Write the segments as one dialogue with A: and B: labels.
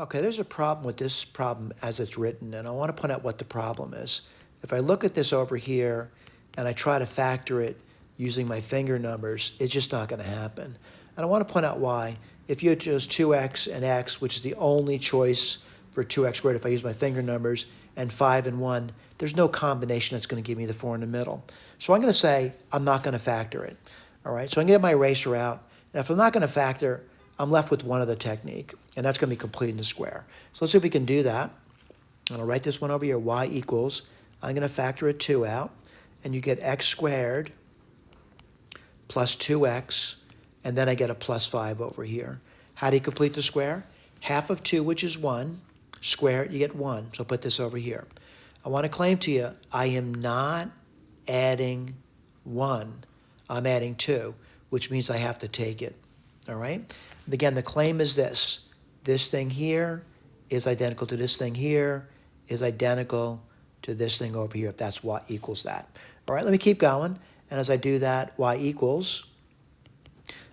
A: Okay, there's a problem with this problem as it's written, and I want to point out what the problem is. If I look at this over here and I try to factor it using my finger numbers, it's just not going to happen. And I want to point out why. If you chose 2x and x, which is the only choice for 2x squared if I use my finger numbers, and 5 and 1, there's no combination that's going to give me the 4 in the middle. So I'm going to say I'm not going to factor it. All right, so I'm going to get my eraser out. And if I'm not going to factor, I'm left with one other technique, and that's going to be completing the square. So let's see if we can do that. And I'll write this one over here, y equals, I'm going to factor a 2 out, and you get x squared plus 2x, and then I get a plus 5 over here. How do you complete the square? Half of 2, which is 1, square it, you get 1. So put this over here. I want to claim to you, I am not adding 1. I'm adding 2, which means I have to take it. All right? Again, the claim is this. This thing here is identical to this thing here, is identical to this thing over here, if that's y equals that. All right, let me keep going. And as I do that, y equals,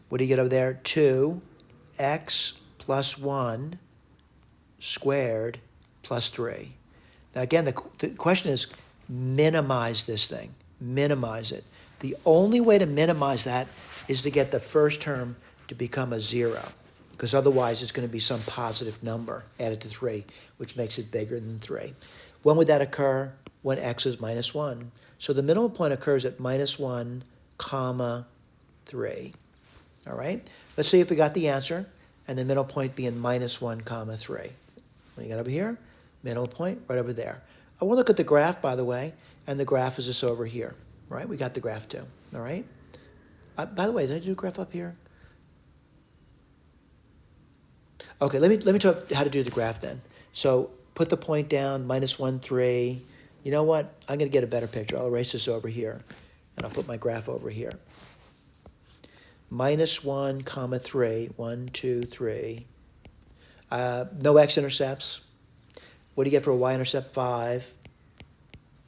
A: what do you get over there? 2x plus 1 squared plus 3. Now again, the question is minimize this thing. Minimize it. The only way to minimize that is to get the first term to become a 0, because otherwise it's going to be some positive number added to 3, which makes it bigger than 3. When would that occur? When x is minus 1. So the minimum point occurs at minus 1, comma 3. All right? Let's see if we got the answer, and the middle point being minus 1, comma 3. When you got over here, middle point right over there. I want to look at the graph, by the way, and the graph is this over here. Right? We got the graph too. All right? By the way, did I do a graph up here? Okay, let me talk how to do the graph then. So put the point down, minus 1, 3. You know what? I'm going to get a better picture. I'll erase this over here, and I'll put my graph over here. Minus 1, comma 3. 1, 2, 3. No x-intercepts. What do you get for a y-intercept? 5.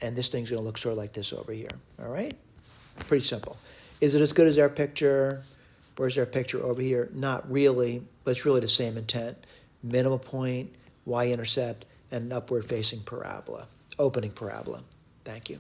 A: And this thing's going to look sort of like this over here. All right? Pretty simple. Is it as good as our picture? Or is there a picture over here? Not really, but it's really the same intent. Minimum point, y-intercept, and an upward-facing parabola, opening parabola. Thank you.